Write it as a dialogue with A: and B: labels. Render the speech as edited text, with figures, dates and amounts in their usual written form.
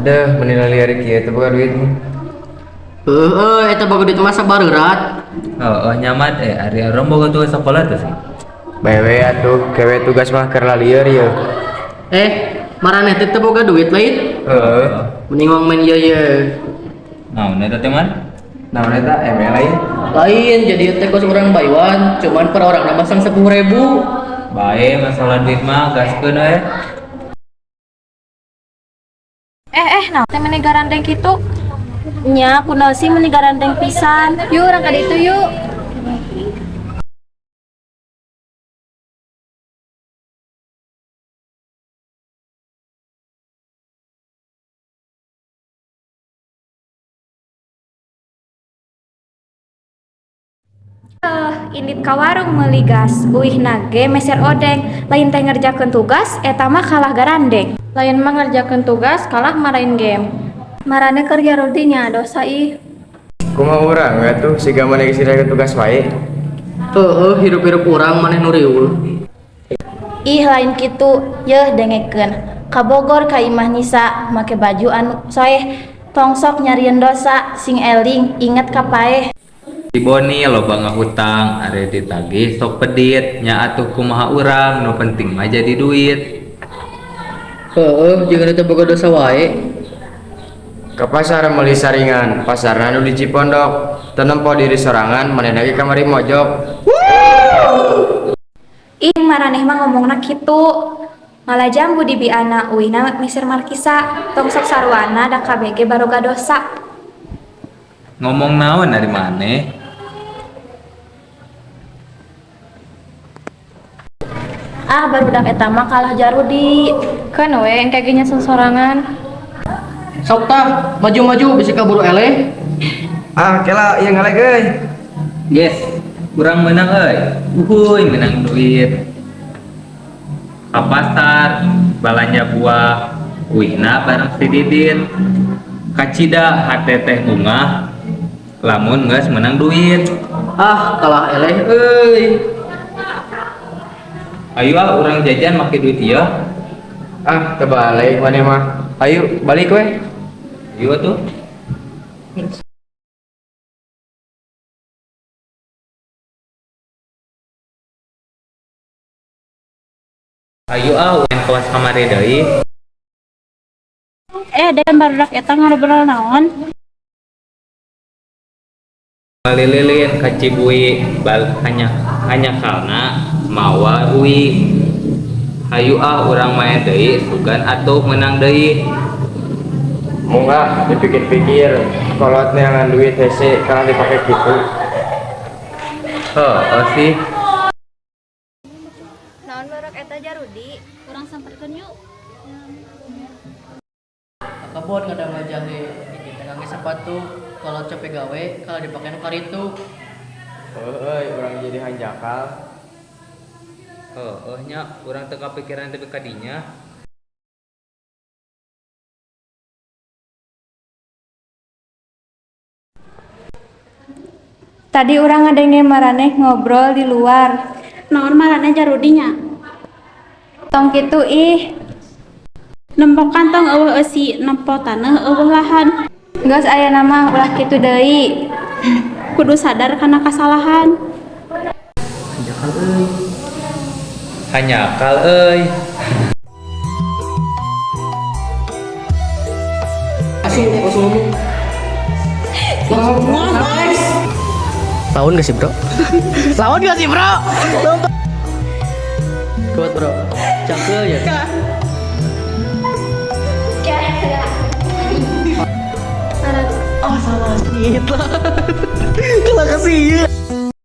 A: Ada menilai liar kieu teh boga duit.
B: Eta bagus itu masa bareurat.
C: Nyaman ari orang boga tugas sekolah tuh sih.
A: Bewe atuh kewe tugas mah keur lieur ieu.
B: Maraneh teh boga duit lain. Mending ngomong main ieu.
C: Naon eta teh man?
A: Naon eta ML lain?
B: Lain jadi teh kos urang bayuan, cuman per orang nambah 10.000.
C: Bae masalah duit mah gaskeun we.
D: Nah, teh meni garandeng kitu. Nya, kunaon sih meni garandeng pisan. Yuk, urang ka ditu yuk. Indit ka warung meuli gas, uih nage meser odeng, lain teh ngerjakeun tugas, eta mah kalah garandeng. Lain mah ngerjakeun tugas, kalah marahin game. Marane kerja rudinya dosa ih.
A: Kumaha urang atuh siga maneh istirahat tugas wae.
B: Hirup-hirup urang maneh nu riweuh.
D: Ih lain kitu, yeuh dengekeun. Ka Bogor ka Imah Nisa, make baju anu soeh, tongsok nyarieun dosa, sing eling inget ka paeh.
C: Si Boni loba ngahutang, are ditagih sok pedit, nya atuh kumaha urang, nu penting mah jadi duit.
B: Jeung eta boga dosa wae.
A: Ke pasar meuli saringan, pasarna nu di Cipondok. Teu nempo diri sorangan manehna ge kamari mojok.
D: Ih maraneh mah ngomongna kitu. Malah jambu di biana uihna meser markisa, tongsok sarwana da KBG baroga dosa.
C: Ngomong naon dari maneh?
D: Barudak eta mah kalah jarudi. Kan we engke ge nya sosorangan.
B: Sok tah, maju-maju bisi kaburu eleh.
A: Kela ieu ngalek euy.
C: Yes, kurang menang euy. Uhuy menang duit. Ka pasar, balanja buah, uihna bareng si Didin. Kacida hate teh bunga, lamun geus menang duit.
B: Kalah eleh euy.
C: Ayo urang jajan make duit ieu.
A: Teu balik maneh mah. Ayo balik we.
C: Ieu tuh. Ayo uin kelas kamari deui.
D: Dan barudak eta ngobrol naon?
C: Lilin ka Cibui hanya karena mawa uwi. Hayu urang main deui sugan atuh menang deui.
A: Moga dipikir-pikir kolot neangan duit hese karena dipake gitu.
C: Sih.
D: Naon barudak eta jarudi? Urang samperkeun yuk.
B: Kebon ngadang jahe, ini tegange sepatu, kalau capek gawe, kalau dipakai karitu.
A: Urang jadi hanjakal.
C: Nya urang teu kapikiran teh kadinya.
D: Tadi urang ngadenge maraneh ngobrol di luar. Naon maraneh jarudinya? Tong kitu ih. Nempokan tong eueuh eusi, nempo taneuh eueuh lahan. Geus aya nama ulah kitu deui. Kudu sadar kana kasalahan.
C: Hanyakal euy.
B: Langsung ngomong. Lawan gak sih bro? Kuat bro, cakep ya. Salah sedikit lah. Kalau kasih